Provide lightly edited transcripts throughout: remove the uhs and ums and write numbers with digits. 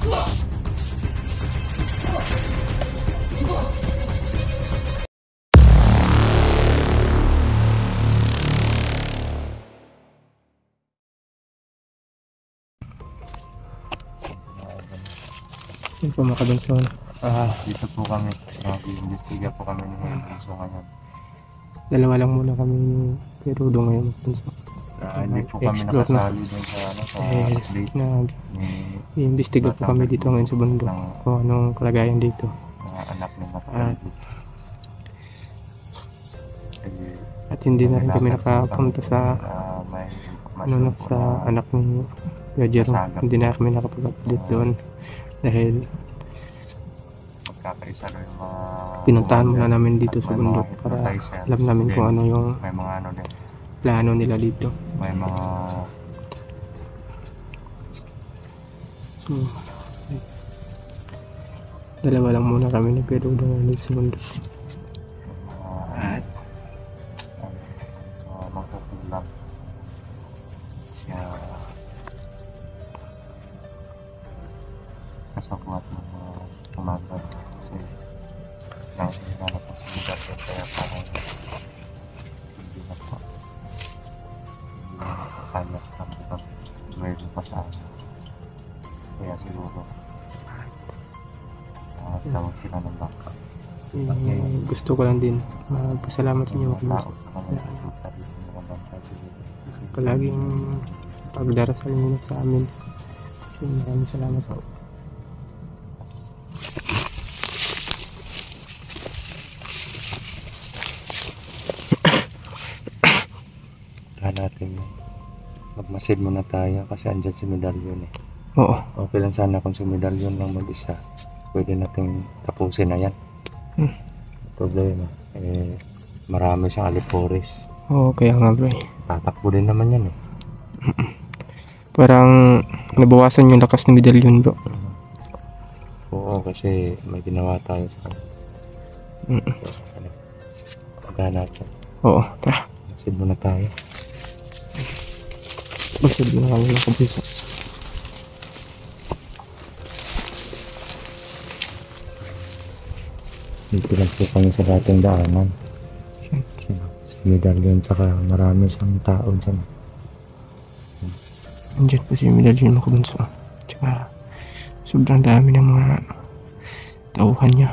Yun po mga kabunso. Dito po kami. Nag-iimbestiga po kami ng mga bunso ngayon. Dalawa lang muna kami pero doon ngayon bunso. Hindi po kami nakasali dun sa update. I-imbestiga po kami dito ngayon sa bundok kung anong kalagayan dito. Mga anak nila sa at hindi na rin kami nakapunta sa sa anak ni Roger. Hindi na kami nakapag-update doon dahil magkakaisa rin yung mga pinuntahan muna namin dito sa bundok para alam namin kung ano yung may mga ano din, plano nila dito. may mga dalawa lang muna kami pero doon dito sa bundok. magkukulang siya kasabot ng tumagal kasi nangyayari po sa lugar yun kaya parang hindi na po kaya pag mayroon pa sa akin kaya siguro tawag sila ng baka. Gusto ko lang din magpasalamat sa inyo mga palaging pagdarasal niyo sa amin. Maraming salamat po. Natin magmasid muna tayo kasi andyan si Medallion eh. Oo. Okay lang sana kung si Medallion lang mag-isa. Pwede natin tapusin na yan. Problema marami siyang alipores. Oo, kaya nga bro. Tatakbo din naman yan eh. Parang nabawasan yung lakas ni Medallion bro. Oo, kasi may ginawa tayo sa kanya. Paghanap natin. Oo, tara. Masid muna tayo. Masid muna kami ng kabiso. Dito lang po kami sa dating daanan. Si Medallion, saka marami siyang tao dyan. Andyan po si Medallion mga kabunso. Tsaka sobrang dami ng mga tauhan niya.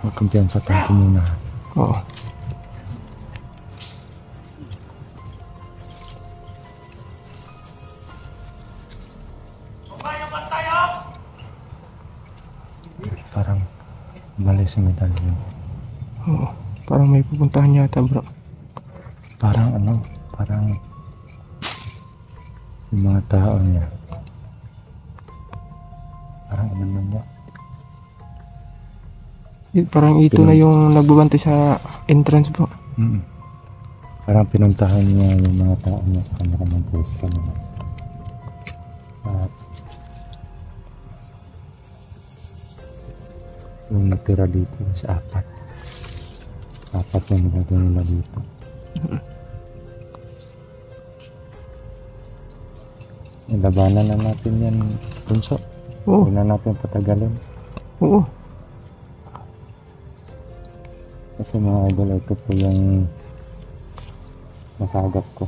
Magkampiyansa tayo muna. Oo. Parang mali si Medallion. Oo. Parang may pupuntahan yata bro. Parang ano, parang yung mga tao niya. Parang ano niya. Parang ito na yung nagbabantay sa entrance bro. Parang pinuntahan niya yung mga tao niya sa kanya ng pwesto naman. At yung natira dito sa apat na nilagay nila dito. Labanan na natin yan, Bunso. Oo. Huwag na natin patagalin. Oo. Kasi mga idol, ito po yung nakagap ko.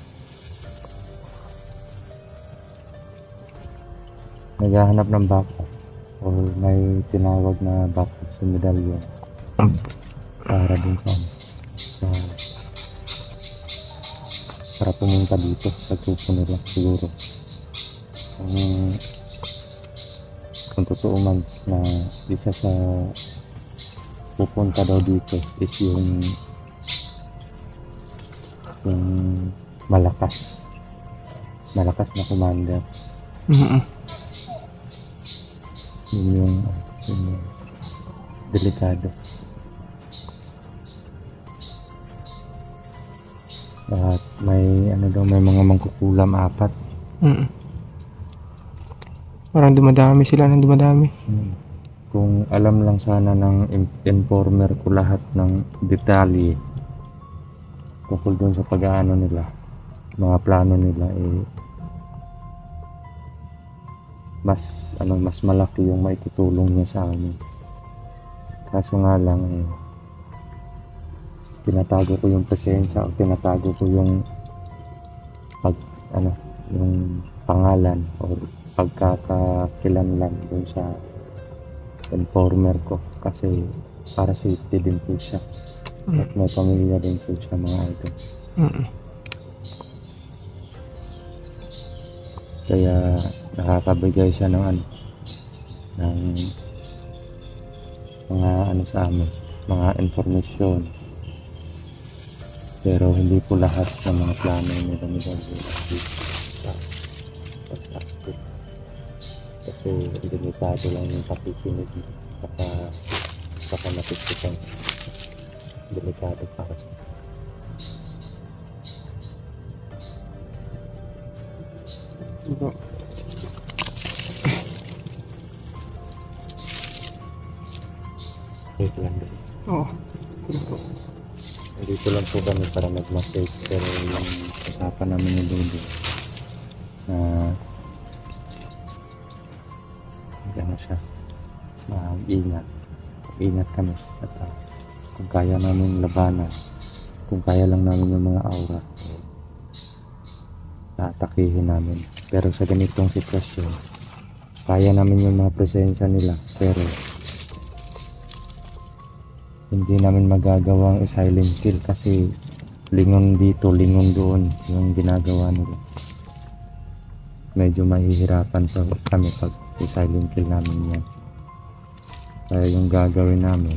Naghahanap ng backup o may tinawag na backup sa Medallion para din para pumunta dito sa grupo nila siguro. Kung totoo man na isa sa pupunta daw dito is yung malakas na commander. Yun yung Yun yung delikado. At may ano daw, may mga mangkukulam 4. Parang dumadami sila ng dumadami. Kung alam lang sana ng informer ko lahat ng detalye tungkol dun sa pag-aano nila, mga plano nila, mas malaki yung maitutulong niya sa amin. Kaso nga lang tinatago ko yung presensya o tinatago ko yung yung pangalan o pagkakakilanlan dun sa informer ko kasi para safety din po siya at may pamilya din po siya, mga idol. Kaya nakakabigay siya ng mga sa amin, mga informasyon, pero hindi po lahat ng mga plano nila kasi delikado lang yung pakikinig saka natitipan, delikado para sa wait lang din. Dito lang po kami para mag-message, pero yung usapan namin ni Dodo na ano siya, ingat kami at kung kaya namin labanan, kung kaya lang namin yung mga aura, taatakihin namin. Pero sa ganitong sitwasyon, kaya namin yung mga presensya nila, pero hindi namin magagawang silent kill kasi lingon dito, lingon doon yung ginagawa nila. Medyo mahihirapan pa kami pag silent kill namin yan. Kaya yung gagawin namin,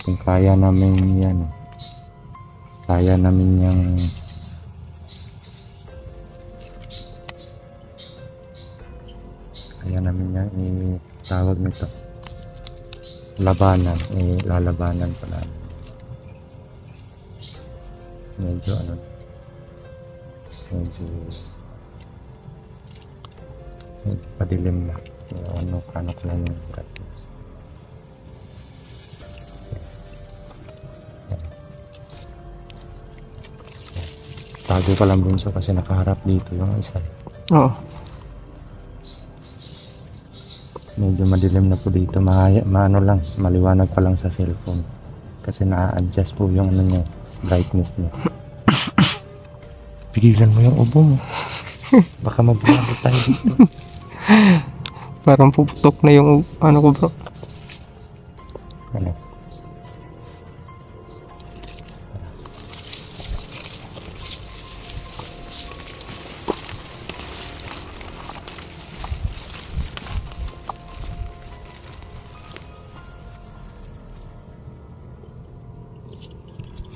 kung kaya namin yan, kaya namin yung tawag nito labanan, lalabanan pa namin. Medyo padilim na, ano ko lang yung brightness. Tago ka lang Bunso kasi nakaharap dito yung isa. Oo. Medyo madilim na po dito, maliwanag pa lang sa cellphone kasi na-adjust po yung niya, brightness niya. Pigilan mo yung ubo mo. Baka magbulabot tayo dito. Parang puputok na yung ko bro. Ano?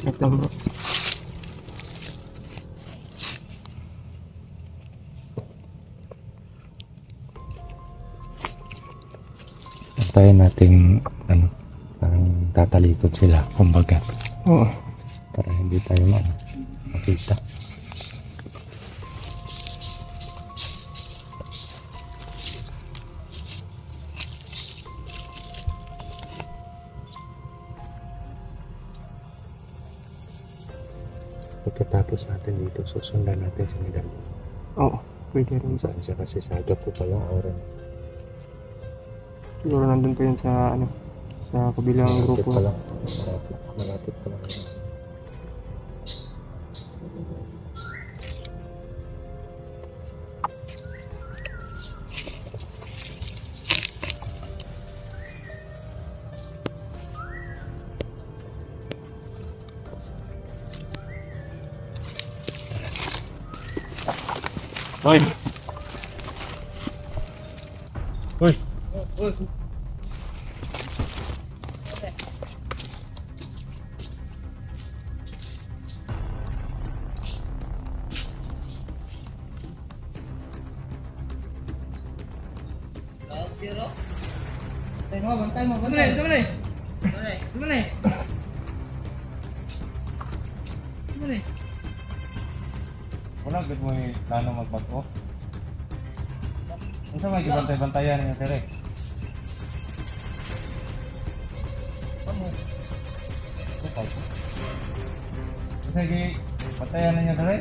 Ito bro. Antayin natin parang tatalikod sila kumbaga. Oo. Para hindi tayo makita. Pagkatapos natin dito, susundan natin sa medalyo. Oo, pwede rin. Saan siya kasi sagap ko pa yung aura. Siguro nandun pa yun sa sa kabilang grupo. Malapit pa lang. Hoy! Hoy! Bantay mo, bantay. Sumali. Wala gid mo plano magbago. Unsa may gibantay-bantayan niya dire? Kamu. Okay. Sige, bantayan niya dire.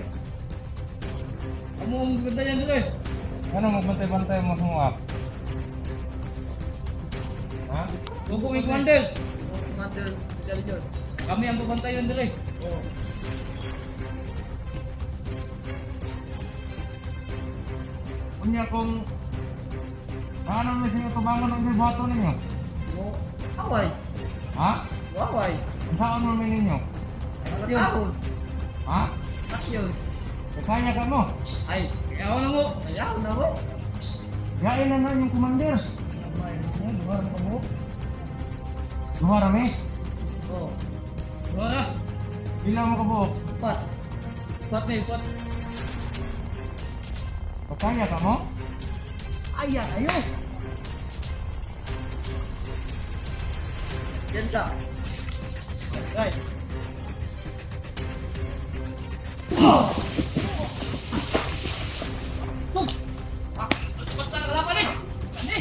Kamu ang bantayan dulu. Ano magbantay-bantay mo sa mga? Ha? Tunggu Commander. Commander, jauh. Kami ang babantayan dulu. Oh. Unya kung paano mo siya tubangon ng bato ninyo? Away. Ha? Away. Saan mo ninyo? Yun. Ha? Yun. Kaya ka mo? Ay, ayaw na mo. Ayaw na mo. Yain na yung commander. Luar na mo. Duha rami? Oh. Luar na. Ilang mo ka buok? 4 nih, 4. Kaya ka mo? Ayah, ayo. Yan ka. Right. Basta-basta kalaban nih. Ini.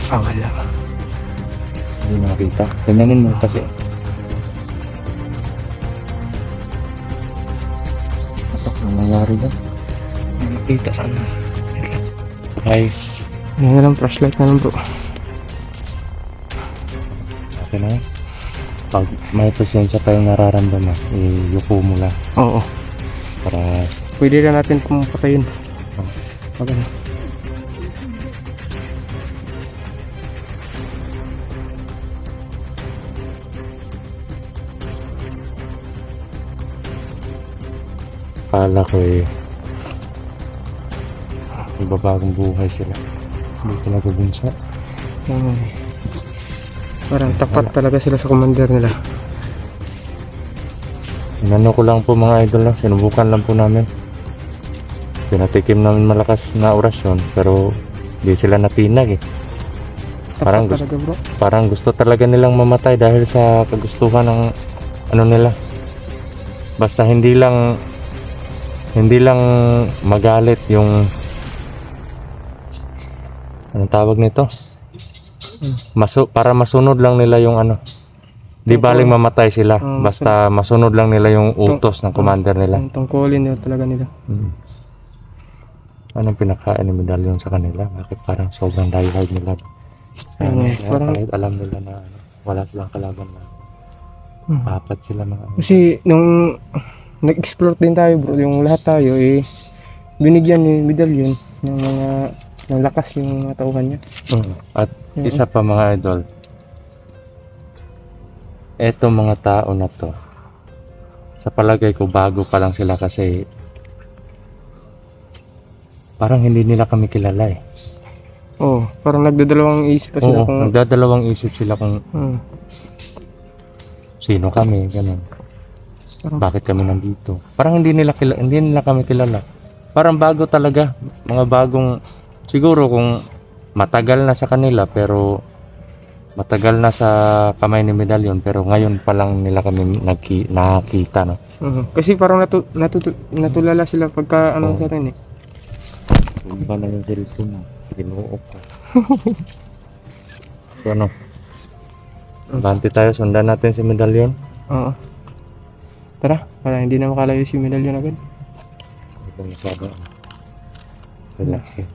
Wala. Hindi nakita. Ganyanin mo kasi. Ano ang nangyari dyan? Hindi nakita sana. Guys, Yan na lang, flashlight na lang bro. okay na yun. Pag may presensya tayong nararamdaman, yuko mo lang Oo. para Pwede na natin pumapatayin. Pag ano. kala ko ibabagong buhay sila. Hindi talaga bunso. Parang tapat talaga sila sa commander nila. Inano ko lang po mga idol lang, sinubukan lang po namin. Pinatikim namin malakas na orasyon pero hindi sila natinag eh. Parang Tapat gusto, talaga bro. parang gusto talaga nilang mamatay dahil sa kagustuhan ng ano nila. Basta hindi lang magalit yung anong tawag nito? Para masunod lang nila yung ano. Di baling mamatay sila, basta masunod lang nila yung utos ng commander nila. Ang tungkulin nila talaga nila. Anong pinakain ni medalyon sa kanila? Bakit parang sobrang diehard nila? Parang Alam nila na wala silang kalaban na apat sila mga kasi nung nag-explore din tayo bro, yung lahat tayo binigyan ni medalyon ng mga ng lakas yung mga tauhan niya. At Oo. isa pa mga idol, eto mga tao na to, sa palagay ko bago pa lang sila kasi parang hindi nila kami kilala eh. Oo, parang nagdadalawang isip pa sila Oo, kung nagdadalawang isip sila kung sino kami, ganun. Parang- Bakit kami nandito? Parang hindi nila kami kilala. Parang bago talaga, mga bagong, siguro kung matagal na sa kanila pero matagal na sa kamay ni medalyon pero ngayon pa lang nila kami nakita, no? Kasi parang natulala sila pagka ano Oo. sa atin eh. Iba na yung cellphone mo. Ginuok ko. So ano? Bante tayo, sundan natin si medalyon. Oo. Tara, para hindi na makalayo si medalyon agad. Ito masyado. Relax eh.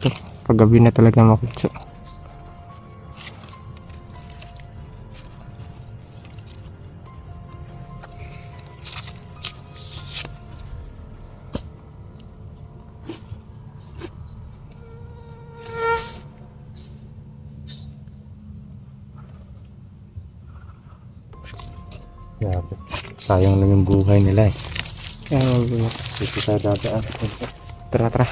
Paggabi na talaga makutso. Grabe. Sayang lang yung buhay nila eh. Ayan, Dito tayo dadaan. tara.